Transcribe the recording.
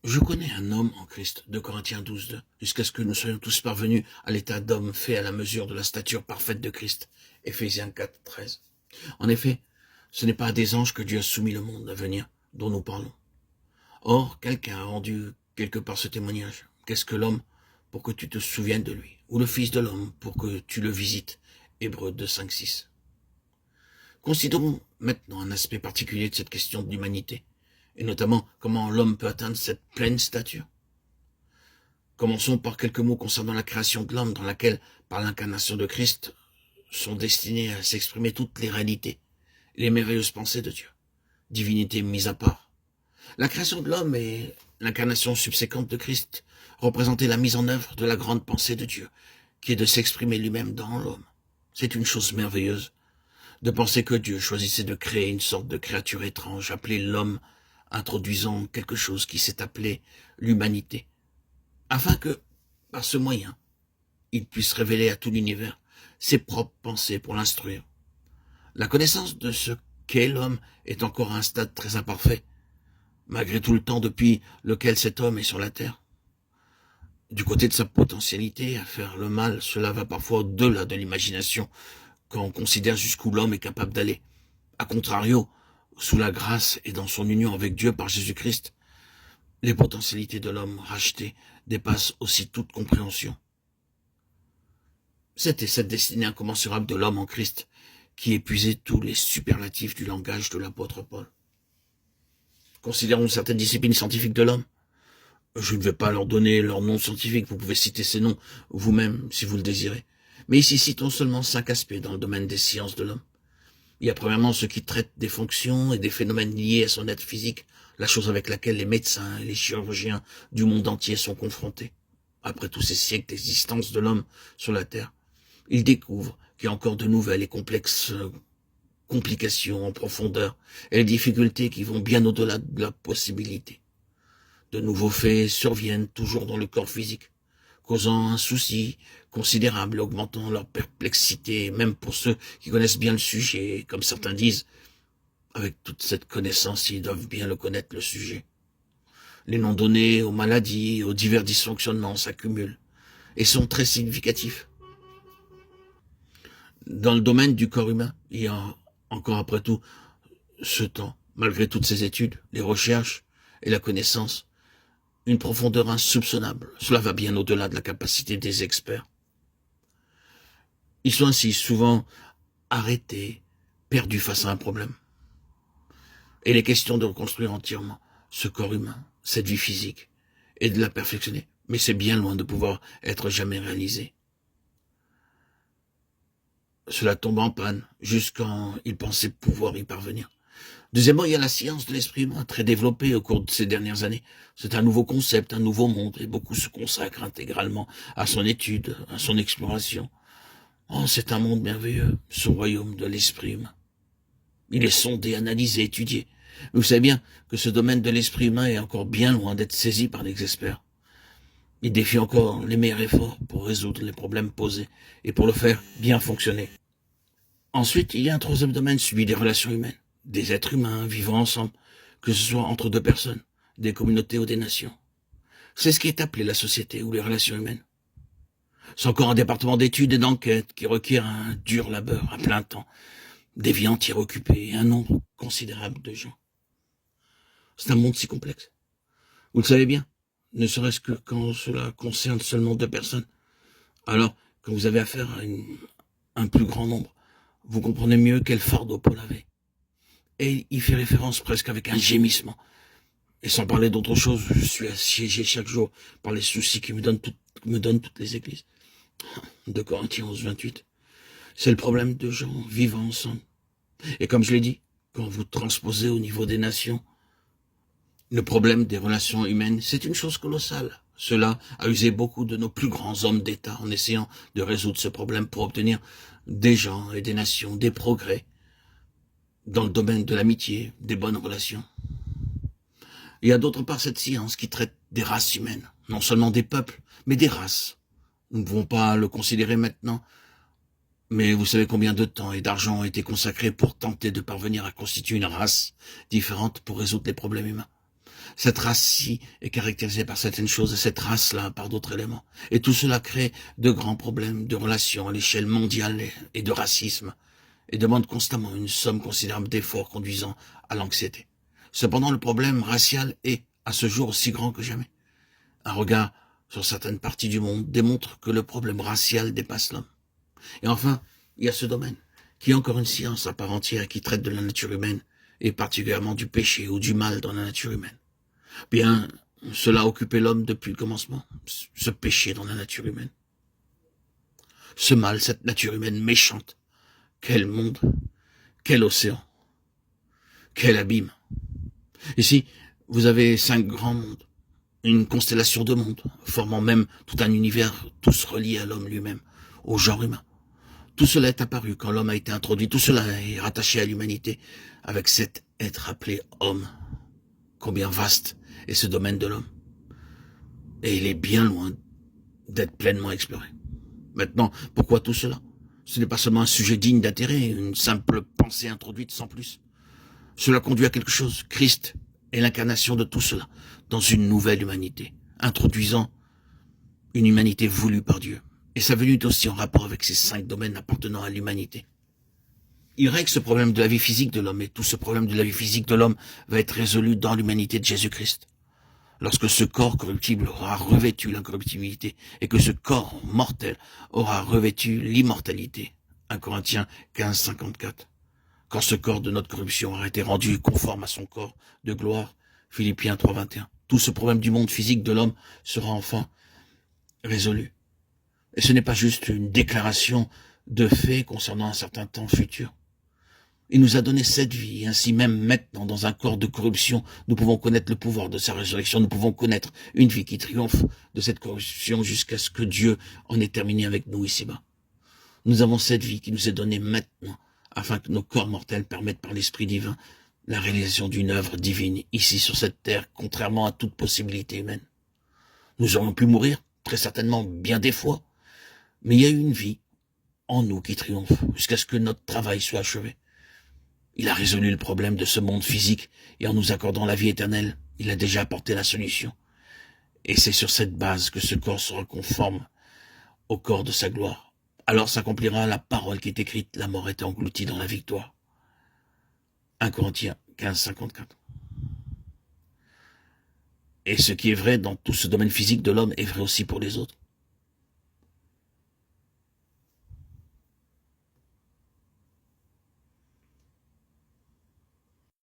Je connais un homme en Christ, 2 Corinthiens 12, jusqu'à ce que nous soyons tous parvenus à l'état d'homme fait à la mesure de la stature parfaite de Christ, Éphésiens 4, 13. En effet, ce n'est pas à des anges que Dieu a soumis le monde à venir, dont nous parlons. Or, quelqu'un a rendu quelque part ce témoignage. Qu'est-ce que l'homme pour que tu te souviennes de lui, ou le Fils de l'homme pour que tu le visites, Hébreux 2, 5, 6. Considérons maintenant un aspect particulier de cette question de l'humanité, et notamment comment l'homme peut atteindre cette pleine stature. Commençons par quelques mots concernant la création de l'homme, dans laquelle, par l'incarnation de Christ, sont destinées à s'exprimer toutes les réalités, les merveilleuses pensées de Dieu, divinité mise à part. La création de l'homme et l'incarnation subséquente de Christ représentaient la mise en œuvre de la grande pensée de Dieu, qui est de s'exprimer lui-même dans l'homme. C'est une chose merveilleuse de penser que Dieu choisissait de créer une sorte de créature étrange appelée l'homme, introduisant quelque chose qui s'est appelé l'humanité, afin que, par ce moyen, il puisse révéler à tout l'univers ses propres pensées pour l'instruire. La connaissance de ce qu'est l'homme est encore à un stade très imparfait, malgré tout le temps depuis lequel cet homme est sur la terre. Du côté de sa potentialité à faire le mal, cela va parfois au-delà de l'imagination, quand on considère jusqu'où l'homme est capable d'aller. A contrario, sous la grâce et dans son union avec Dieu par Jésus-Christ, les potentialités de l'homme racheté dépassent aussi toute compréhension. C'était cette destinée incommensurable de l'homme en Christ qui épuisait tous les superlatifs du langage de l'apôtre Paul. Considérons certaines disciplines scientifiques de l'homme. Je ne vais pas leur donner leur nom scientifique, vous pouvez citer ces noms vous-même si vous le désirez. Mais ici, citons seulement 5 aspects dans le domaine des sciences de l'homme. Il y a premièrement ceux qui traitent des fonctions et des phénomènes liés à son être physique, la chose avec laquelle les médecins et les chirurgiens du monde entier sont confrontés. Après tous ces siècles d'existence de l'homme sur la Terre, ils découvrent qu'il y a encore de nouvelles et complexes complications en profondeur et les difficultés qui vont bien au-delà de la possibilité. De nouveaux faits surviennent toujours dans le corps physique, causant un souci considérable, augmentant leur perplexité, même pour ceux qui connaissent bien le sujet, comme certains disent, avec toute cette connaissance, ils doivent bien le connaître, le sujet. Les noms donnés aux maladies, aux divers dysfonctionnements s'accumulent et sont très significatifs. Dans le domaine du corps humain, il y a encore après tout ce temps, malgré toutes ces études, les recherches et la connaissance, une profondeur insoupçonnable. Cela va bien au-delà de la capacité des experts. Ils sont ainsi souvent arrêtés, perdus face à un problème. Et les questions de reconstruire entièrement ce corps humain, cette vie physique, et de la perfectionner. Mais c'est bien loin de pouvoir être jamais réalisé. Cela tombe en panne, jusqu'en ils pensaient pouvoir y parvenir. Deuxièmement, il y a la science de l'esprit humain, très développée au cours de ces dernières années. C'est un nouveau concept, un nouveau monde, et beaucoup se consacrent intégralement à son étude, à son exploration. Oh, c'est un monde merveilleux, ce royaume de l'esprit humain. Il est sondé, analysé, étudié. Vous savez bien que ce domaine de l'esprit humain est encore bien loin d'être saisi par les experts. Il défie encore les meilleurs efforts pour résoudre les problèmes posés et pour le faire bien fonctionner. Ensuite, il y a un troisième domaine, celui des relations humaines. Des êtres humains vivant ensemble, que ce soit entre deux personnes, des communautés ou des nations. C'est ce qui est appelé la société ou les relations humaines. C'est encore un département d'études et d'enquête qui requiert un dur labeur à plein temps, des vies entières occupées et un nombre considérable de gens. C'est un monde si complexe. Vous le savez bien, ne serait-ce que quand cela concerne seulement 2 personnes. Alors, quand vous avez affaire à un plus grand nombre, vous comprenez mieux quel fardeau Paul avait. Et il fait référence presque avec un gémissement. Et sans parler d'autre chose, je suis assiégé chaque jour par les soucis qui me donnent toutes les églises. 2 Corinthiens 11, 28. C'est le problème de gens vivant ensemble. Et comme je l'ai dit, quand vous transposez au niveau des nations, le problème des relations humaines, c'est une chose colossale. Cela a usé beaucoup de nos plus grands hommes d'État en essayant de résoudre ce problème pour obtenir des gens et des nations, des progrès dans le domaine de l'amitié, des bonnes relations. Il y a d'autre part cette science qui traite des races humaines, non seulement des peuples, mais des races. Nous ne pouvons pas le considérer maintenant, mais vous savez combien de temps et d'argent ont été consacrés pour tenter de parvenir à constituer une race différente pour résoudre les problèmes humains. Cette race-ci est caractérisée par certaines choses et cette race-là par d'autres éléments. Et tout cela crée de grands problèmes de relations à l'échelle mondiale et de racisme et demande constamment une somme considérable d'efforts conduisant à l'anxiété. Cependant, le problème racial est, à ce jour, aussi grand que jamais. Un regard sur certaines parties du monde démontre que le problème racial dépasse l'homme. Et enfin, il y a ce domaine, qui est encore une science à part entière qui traite de la nature humaine, et particulièrement du péché ou du mal dans la nature humaine. Bien, cela a occupé l'homme depuis le commencement, ce péché dans la nature humaine. Ce mal, cette nature humaine méchante. Quel monde, quel océan, quel abîme. Ici, vous avez 5 grands mondes, une constellation de mondes, formant même tout un univers, tous reliés à l'homme lui-même, au genre humain. Tout cela est apparu quand l'homme a été introduit, tout cela est rattaché à l'humanité, avec cet être appelé homme. Combien vaste est ce domaine de l'homme. Et il est bien loin d'être pleinement exploré. Maintenant, pourquoi tout cela? Ce n'est pas seulement un sujet digne d'intérêt, une simple pensée introduite sans plus. Cela conduit à quelque chose. Christ est l'incarnation de tout cela, dans une nouvelle humanité, introduisant une humanité voulue par Dieu. Et sa venue est aussi en rapport avec ces 5 domaines appartenant à l'humanité. Il règle ce problème de la vie physique de l'homme, et tout ce problème de la vie physique de l'homme va être résolu dans l'humanité de Jésus-Christ. Lorsque ce corps corruptible aura revêtu l'incorruptibilité, et que ce corps mortel aura revêtu l'immortalité. 1 Corinthiens 15, 54. Quand ce corps de notre corruption aura été rendu conforme à son corps de gloire, Philippiens 3, 21. Tout ce problème du monde physique de l'homme sera enfin résolu. Et ce n'est pas juste une déclaration de fait concernant un certain temps futur. Il nous a donné cette vie, et ainsi même maintenant, dans un corps de corruption, nous pouvons connaître le pouvoir de sa résurrection, nous pouvons connaître une vie qui triomphe de cette corruption jusqu'à ce que Dieu en ait terminé avec nous ici-bas. Nous avons cette vie qui nous est donnée maintenant, afin que nos corps mortels permettent par l'Esprit divin la réalisation d'une œuvre divine ici sur cette terre, contrairement à toute possibilité humaine. Nous aurions pu mourir, très certainement bien des fois, mais il y a eu une vie en nous qui triomphe, jusqu'à ce que notre travail soit achevé. Il a résolu le problème de ce monde physique, et en nous accordant la vie éternelle, il a déjà apporté la solution. Et c'est sur cette base que ce corps sera conforme au corps de sa gloire. Alors s'accomplira la parole qui est écrite, la mort est engloutie dans la victoire. 1 Corinthiens 15, 54. Et ce qui est vrai dans tout ce domaine physique de l'homme est vrai aussi pour les autres.